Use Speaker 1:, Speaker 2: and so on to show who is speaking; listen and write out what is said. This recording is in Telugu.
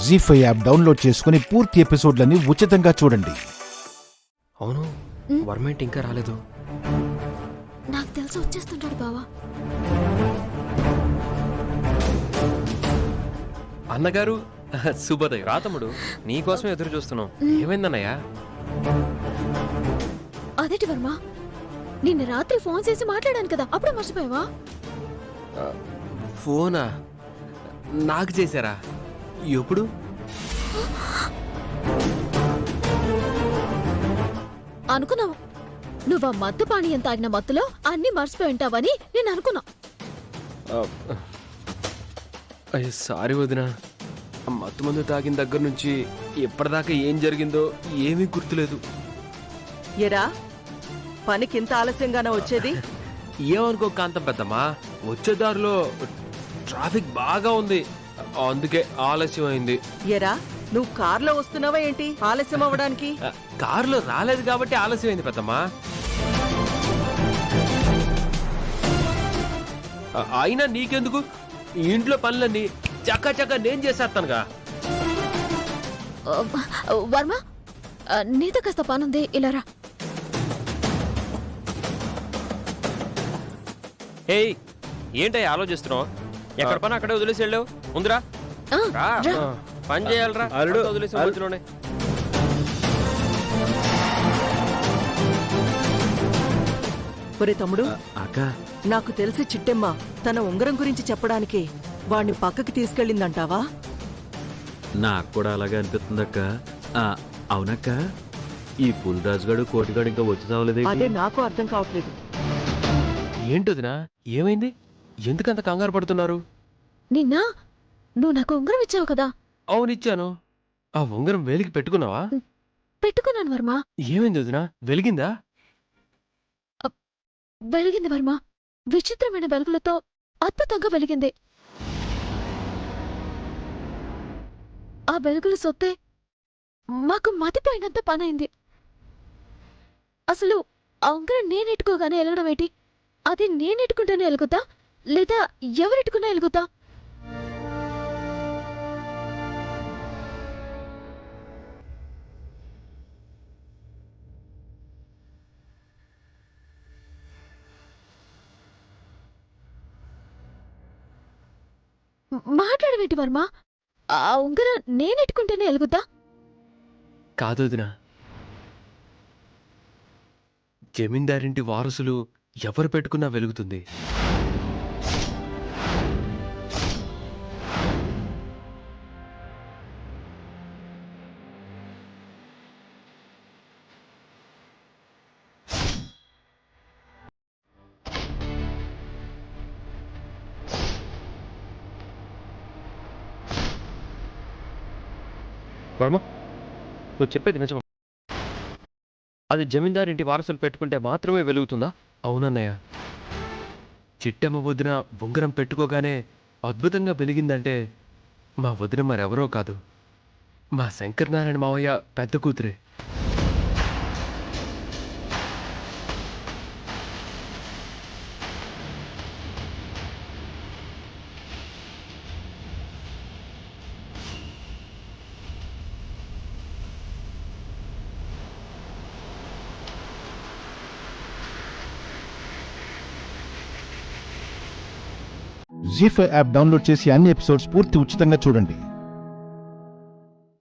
Speaker 1: జీ5 యాప్ డౌన్లోడ్ చేసుకుని పూర్తి ఎపిసోడ్లని ఉచితంగా చూడండి.
Speaker 2: అవును, వర్మ ఏంటి ఇంకా రాలేదు?
Speaker 3: నాకు తెలిసి వచ్చేస్తుంటాడు బావా.
Speaker 2: అన్నగారు శుభోదయం. రా తమ్ముడు, నీకోసం ఎదురు చూస్తున్నాం. ఏమైందన్నయ్యా?
Speaker 3: అదేంటి వర్మ, నిన్న రాత్రి ఫోన్ చేసి మాట్లాడాను కదా, అప్పుడే మర్చిపోయావా?
Speaker 2: ఫోనా? నాకు చేశారా? ఎప్పుడు?
Speaker 3: అనుకున్నావు నువ్వు ఆ మత్తు పానీయం తాగిన మత్తులో అన్ని మర్చిపోయి ఉంటావని నేను అనుకున్నా.
Speaker 2: అయ్యో సారీ వదినా, మత్తు మందు తాగిన దగ్గర నుంచి ఎప్పటిదాకా ఏం జరిగిందో ఏమీ గుర్తులేదు.
Speaker 4: ఎరా, పనికింత ఆలస్యంగానే వచ్చేది?
Speaker 2: ఏమనుకో కాంతం పెద్దమ్మా, వచ్చే దారిలో ట్రాఫిక్ బాగా ఉంది, అందుకే ఆలస్యం అయింది.
Speaker 4: ఎరా, నువ్వు కార్లో వస్తున్నావా ఏంటి ఆలస్యం అవ్వడానికి?
Speaker 2: కారులో రాలేదు కాబట్టి ఆలస్యం అయింది పెద్దమ్మా. అయినా నీకెందుకు? ఇంట్లో పనులన్నీ చక్క చక్క నేను చేసేస్తానుగా.
Speaker 3: వర్మ, నీతో కాస్త పనుంది, ఇలా రా.
Speaker 2: ఏయ్, ఏంటయ్యా ఆలోచిస్తున్నావు? ఎక్కడ పని అక్కడే వదిలేసి వెళ్ళావు? ముందురా, పని చేయాలరా. వదిలేసి మధ్యలోనే.
Speaker 4: ఒరే తమ్ముడు,
Speaker 5: అక్క,
Speaker 4: నాకు తెలిసి చిట్టెమ్మ తన ఉంగరం గురించి చెప్పడానికి వాణ్ణి పక్కకి తీసుకెళ్ళిందంటావా?
Speaker 5: నాకు కూడా అలాగే అనిపిస్తుందక్క. అవునక్క, ఈ పులిరాజుగాడు కోటిగాడు ఇంకా వచ్చి చావలేదు.
Speaker 4: అదే నాకు అర్థం కావట్లేదు.
Speaker 2: ఏంటోదినా, ఏమైంది? ఎందుకంత కంగారు పడుతున్నారు?
Speaker 3: నిన్న నువ్వు నాకు ఉంగరం ఇచ్చావు కదా.
Speaker 2: అవునిచ్చాను. ఆ ఉంగరం వేలికి పెట్టుకున్నావా?
Speaker 3: పెట్టుకున్నాను వర్మ.
Speaker 2: ఏమైంది వదినా, వెలిగిందా?
Speaker 3: వెలిగింది వర్మ, విచిత్రమైన వెలుగులతో అద్భుతంగా వెలిగింది. ఆ వెలుగులు సొత్తే మాకు మతిపోయినంత పనైంది. అసలు ఆ ఉంగరం నేనెట్టుకోగానే ఎలగడం ఏంటి? అది నేనెట్టుకుంటేనే ఎలుగుతా లేదా ఎవరెట్టుకున్నా ఎలుగుతా? మాట్లాడవేంటి వర్మ? ఆ ఉంగరం నేనెట్టుకుంటేనే ఎలుగుతా?
Speaker 2: కాదు వదినా, జమీందారింటి వారసులు ఎవరు పెట్టుకున్నా వెలుగుతుంది. వర్మ, నువ్వు చెప్పేది నిజం. అది జమీందారింటి వారసులు పెట్టుకుంటే మాత్రమే వెలుగుతుందా? అవునన్నయ్య, చిట్టమ్మ వదిన ఉంగరం పెట్టుకోగానే అద్భుతంగా వెలిగిందంటే మా వదిన మరెవరో కాదు, మా శంకరనారాయణ మావయ్య పెద్ద కూతురే.
Speaker 1: జీ5 యాప్ డౌన్లోడ్ చేసి అన్ని ఎపిసోడ్స్ పూర్తి ఉచితంగా చూడండి.